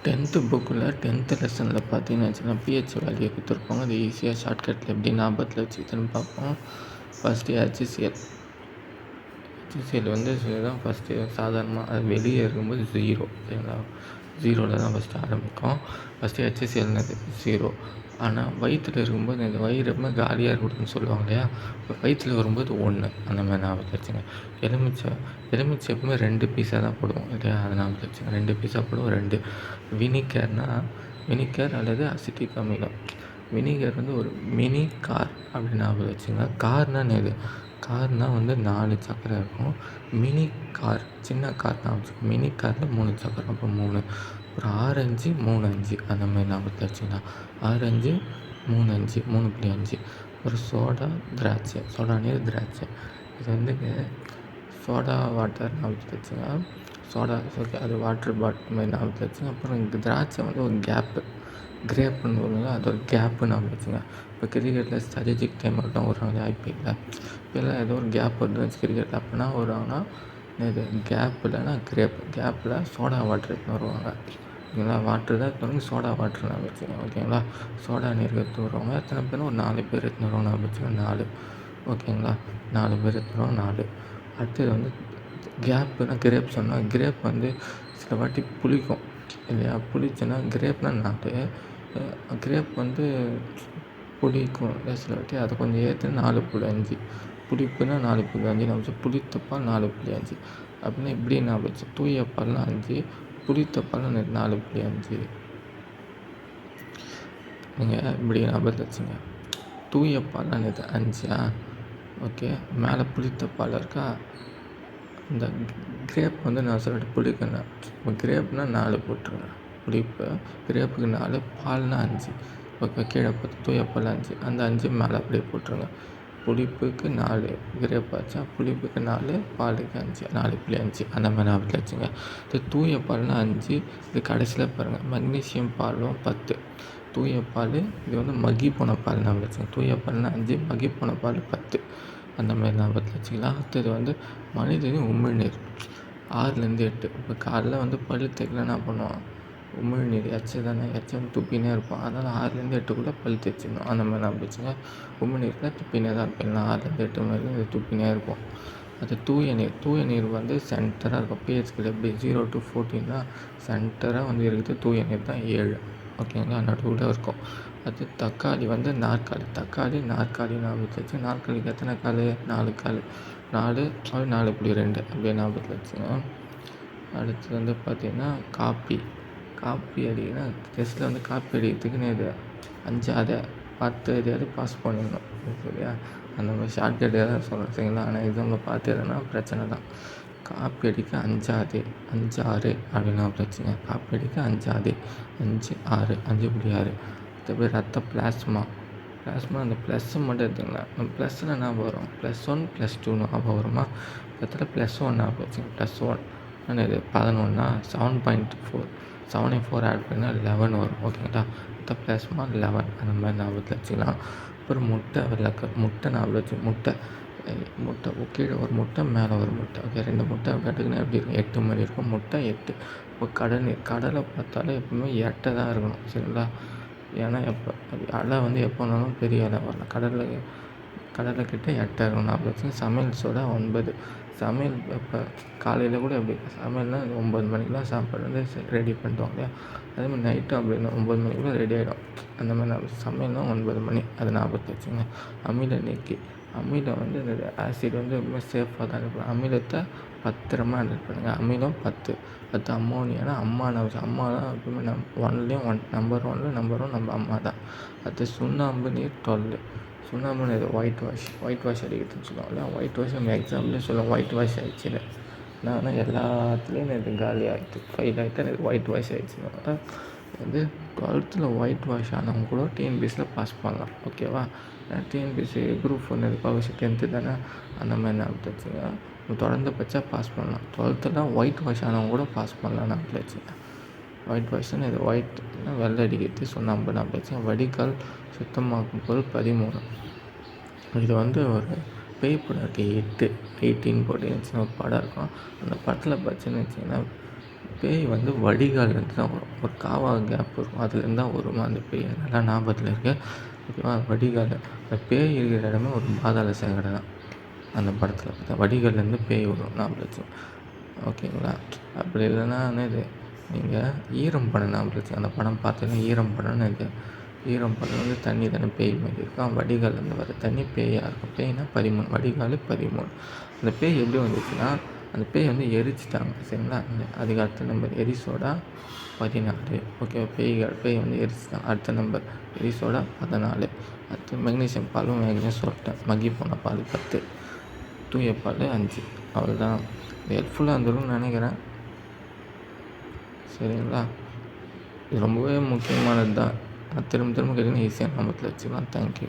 10th புக்கில் 10th லெசனில் பார்த்தீங்கன்னு வச்சுக்கோங்களேன் பிஹெச் வேல்யூ கொடுத்துருப்பாங்க. அது ஈஸியாக ஷார்ட்கட்டில் எப்படி ஞாபகத்தில் வச்சுக்கிதுன்னு பார்ப்போம். ஃபஸ்ட்டு ஹெச்சிசிஎல் வந்து தான் ஃபஸ்ட்டு சாதாரணமாக அது வெளியே இருக்கும்போது 0 சரிங்களா, 0ல் தான் ஃபஸ்ட்டு ஆரம்பிக்கும். ஃபஸ்ட்டு ஹெச்சிசிஎல்னது 0. ஆனால் வயிற்றில் இருக்கும்போது இந்த வயிறு எப்பவுமே காலியாக இருக்கணும்னு சொல்லுவாங்க இல்லையா, இப்போ வயிற்றில் வரும்போது 1 அந்த மாதிரி ஞாபகத்தில் வச்சுங்க. எலுமிச்சை எப்பவுமே 2 பீஸாக தான் போடுவோம் இல்லையா, அதை ஞாபகத்தில் வச்சுங்க. 2 பீஸாக போடுவோம். 2 வினிகர் அல்லது அசிட்டிக் அமிலம். வினிகர் வந்து ஒரு மினி கார் அப்படின்னு ஞாபகம் வச்சுங்க. கார்னால் எது, கார்னால் வந்து 4 சக்கரை இருக்கும். மினி கார் சின்ன கார் ஞாபகம் வச்சுக்கோங்க. மினி காரில் 3 சக்கரை, அப்போ 3. ஒரு ஆரஞ்சு 3-5 அந்த மாதிரி ஞாபகத்தில் வச்சுக்கலாம். ஆரஞ்சு 3-5 3.5. ஒரு சோடா நீர் திராட்சை. இது வந்து சோடா வாட்டர் ஞாபகத்தில் வச்சுங்க. சோடா அது வாட்டர் பாட்டில் மாதிரி ஞாபகத்தில் வச்சுங்க. அப்புறம் இங்கே திராட்சை வந்து ஒரு கிரேப்புன்னு சொல்லுவாங்க, அது ஒரு கேப்புன்னு ஞாபகம் வச்சுங்க. இப்போ கிரிக்கெட்டில் ஸ்ட்ராட்டஜிக் டைம் மட்டும் வருவாங்க ஐபிஎல்லில். இப்போல்லாம் ஏதோ ஒரு கேப் வருதுன்னு வச்சு கிரிக்கெட்டில் அப்போனா வருவாங்கன்னா இது கேப் இல்லைன்னா கேப்பில் சோடா வாட்டர் எடுத்துன்னு வருவாங்க ஓகேங்களா. வாட்டர் தான் எடுத்துன்னு சோடா வாட்டர் நான் வச்சுங்க ஓகேங்களா. சோடா நீர் எடுத்து வருவாங்க. எத்தனை பேர், ஒரு 4 பேர் எடுத்துன்னு வருவாங்க நான் வச்சுங்க. 4 ஓகேங்களா. 4 பேர் எடுத்துன்னு வருவாங்க. 4. அடுத்தது வந்து கேப்புனா கிரேப் சொன்னால், கிரேப் வந்து சில வாட்டி புளிக்கும் இல்லையா, புளிச்சுன்னா கிரேப்னால் 4. கிரேப் வந்து புளிக்கும் சில வாட்டி, அதை கொஞ்சம் ஏற்று 4.5. புளிப்புனா 4.5 நம்ம புளித்தப்பால் 4.5 அப்படின்னா இப்படி நான் வச்சு தூய பால்லாம் 5, புளித்தப்பால் 4.5. நீங்கள் இப்படி ஞாபகத்தில் வச்சுங்க. தூய பால் இது 5 ஓகே. மேலே புளித்தப்பால் இருக்கா, இந்த கிரேப் வந்து நான் சொல்லிட்டு புளிக்கணும். இப்போ கிரேப்னால் 4 போட்டுருங்க. புளிப்பு கிரேப்புக்கு 4, பால்னால் 5 ஓகே. கீழே பார்த்து தூய பால் 5, அந்த 5 மேலே அப்படியே போட்டுருங்க. புளிப்புக்கு 4 கிரேப் ஆச்சா, புளிப்புக்கு 4 பாலுக்கு 5 4.5 அந்த மாதிரி ஞாபகத்தில் வச்சுங்க. இது தூய பால்னால் 5. இது கடைசியில் பாருங்கள் மெக்னீஷியம் பாலும் 10. தூய பால் இது வந்து மக்கி போன பால் ஞாபகம் வச்சுங்க. தூய பால்னால் 5, மக்கி போன பால் 10 அந்த மாதிரி ஞாபகத்தில் வச்சுக்கலாம். அடுத்தது வந்து மனிதனின் உமிழ்நீர் 6லேருந்து 8. இப்போ காலைல வந்து பல் தேய்க்கல என்ன பண்ணுவோம், உமிழ்நீர் தானே, வந்து துப்பினே இருப்போம். அதனால் 6லேருந்து 8க்குள்ளே பல் தேய்ச்சிடணும் அந்த மாதிரி ஞாபகம் வச்சுங்க. உமிழ்நீரில் துப்பினே தான் இருப்போம், இல்லைனா 6லேருந்து 8 மணி இது துப்பினே இருப்போம். அது தூய நீர் வந்து சென்டராக இருக்கும். பிஹெச்கில் எப்படி 0 to 14 சென்டராக வந்து இருக்குது. தூய நீர் தான் 7 ஓகேங்களா, நடுவில் இருக்கும். அது தக்காளி வந்து நாற்காலி ஞாபகத்தில் வச்சு. நாற்காலிக்கு எத்தனை கால், 4 கால். 4 4.2 அப்படியே ஞாபகத்தில் வச்சுங்க. அடுத்து வந்து பார்த்திங்கன்னா காப்பி அடிக்கனா டெஸ்ட்டில் வந்து காப்பி அடிக்கிறதுக்குன்னு இது 5 10 எதையாவது பாஸ் பண்ணிடணும் சரியா. அந்த மாதிரி ஷார்ட்கட் எதாவது சொல்கிறேன் சரிங்களா. ஆனால் எக்ஸாமில் பார்த்து எதுனா பிரச்சனை தான். காப்பி அடிக்க 5 6 அப்படின்னு வச்சுங்க. காப்பி அடிக்க 5 5 6 5.6. மற்றபடி ரத்த பிளாஸ்மா அந்த ப்ளஸ்ஸு மட்டும் எடுத்துக்கலாம். ப்ளஸ்ஸில் என்ன வரும், +1 +2 ஞாபகம் வருமா. இடத்துல +1 ஞாபகம் வச்சுங்க. +1 ஆனால் இது 11 7.4 7 4 ஆட் பண்ணால் 11 வரும் ஓகேங்களா. மொத்த பிளாஸ்மா 11 அந்த மாதிரி ஞாபகத்தில் வச்சுக்கலாம். அப்புறம் முட்டை ஞாபகம் வச்சு. முட்டை கீழே ஒரு முட்டை மேலே ஒரு முட்டை ஓகே. 2 முட்டை கட்டுக்குன்னா எப்படி இருக்கும், 8 மாதிரி இருக்கும். முட்டை 8. இப்போ கடலை பார்த்தாலே எப்பவுமே 8 தான் இருக்கணும் சரிங்களா. ஏன்னா அலை வந்து எப்போ வேணாலும் பெரிய அலை வரலாம். கடலைக்கிட்ட 8 இருக்கணும் ஞாபகம் வச்சுங்க. சமையல் சோடா 9. சமையல் இப்போ காலையில் கூட எப்படி சமையல்னால் 9 மணிக்கெலாம் சாப்பாடு வந்து ரெடி பண்ணிடுவாங்க இல்லையா, அதேமாதிரி நைட்டும் அப்படின்னா 9 மணிக்குள்ளே ரெடி ஆகிடும். அந்த மாதிரி சமையல்னால் 9 மணி, அதை ஞாபகத்தில் வச்சுங்க. அமிலம் வந்து இந்த ஆசிட் வந்து ரொம்ப சேஃபாக தான் இருக்கும். அமிலத்தை பத்திரமா ஹேண்டில் பண்ணுங்கள். அமிலம் 10. அம்மோனியானா அம்மாலாம் எப்பவுமே நம்பர் 1 நம்ம அம்மா தான். அடுத்து சுண்ணாம்பு நீர் 12. சுண்ணாம்புன்னு இது ஒயிட் வாஷ் அடிக்கிறதுன்னு சொல்லுவாங்கல்ல. ஒயிட் வாஷ் நம்ம எக்ஸாம்லேயே சொல்லுவோம் ஒயிட் வாஷ் ஆகிடுச்சு. நான் எல்லாத்துலேயும் இது காலி ஆகிடுச்சு, ஃபெயில் ஆகிட்டு எனக்கு ஒயிட் வாஷ் ஆகிடுச்சுன்னா வந்து 12th ஒயிட் வாஷ் ஆனவங்க கூட டிஎன்பிஎஸ்சியில் பாஸ் பண்ணலாம் ஓகேவா. டிஎன்பிஎஸ்சி குரூப் 1 பப்ளிஷ் 10th தானே, அந்த மாதிரி ஞாபகத்தில் வச்சுங்க. தொடர்ந்து படித்தா பாஸ் பண்ணலாம். 12th ஒயிட் வாஷ் ஆனவங்க கூட பாஸ் பண்ணலாம் ஞாபகத்தில் வச்சுங்க. ஒயிட் வாஷ்னு இது ஒயிட்னா வெள்ளை அடிக்கிறது சுண்ணாம்பு ஞாபகம் வச்சுங்க. வடிகால் சுத்தமாக்கும் பொருள் 13. இது வந்து ஒரு பேய் படம் இருக்குது 18 போட்டு ஒரு படம் இருக்கும். அந்த படத்தில் பார்த்தீங்கன்னு வச்சிங்கன்னா பேய் வந்து வடிகால்லேருந்து தான் வரும். ஒரு காவா கேப் இருக்கும். அதுலேருந்து தான் வருமா அந்த பேய். நல்லா ஞாபகத்தில் இருக்கு. ஓகேவா? வடிகால். அந்த பேய் இருக்கிற இடமே ஒரு பாதாள சாக்கடை தான். அந்த படத்தில் பார்த்தா வடிகால்லேருந்து பேய் வரும் ஞாபகம் வச்சு. ஓகேங்களா? அப்படி இல்லைன்னா என்னது, நீங்கள் ஈரம் படம் ஞாபகம் வச்சு. அந்த படம் பார்த்தீங்கன்னா ஈரம் படம்னு இது. ஈரம் படம் வந்து தண்ணி தானே பேய் மாதிரி இருக்கும். வடிகால்லேருந்து வர தண்ணி பேயாக இருக்கும். பேய்னா 13, வடிகால் 13. அந்த பேய் எப்படி வந்துச்சுன்னா, அந்த பேய் வந்து எரிச்சிட்டாங்க. சரிங்களா? அதுக்கு அடுத்த நம்பர் எரிசோடா 14. ஓகே, பேய் வந்து எரிச்சிட்டாங்க. அடுத்த நம்பர் எரிசோடா 14. அடுத்து மெக்னீசியம் பாலும் மேக்னீசியம் சொல்லிட்டேன். மக்கி போன பால் 10, தூய பால் 5. அவ்வளோதான். ஹெல்ப்ஃபுல்லாக இருந்திருக்கும்னு நினைக்கிறேன். சரிங்களா? இது ரொம்பவே முக்கியமானது தான். திரும்ப திரும்ப கேட்டிங்கன்னா ஈஸியாக ஞாபகத்தில் வச்சுக்கலாம். தேங்க்யூ.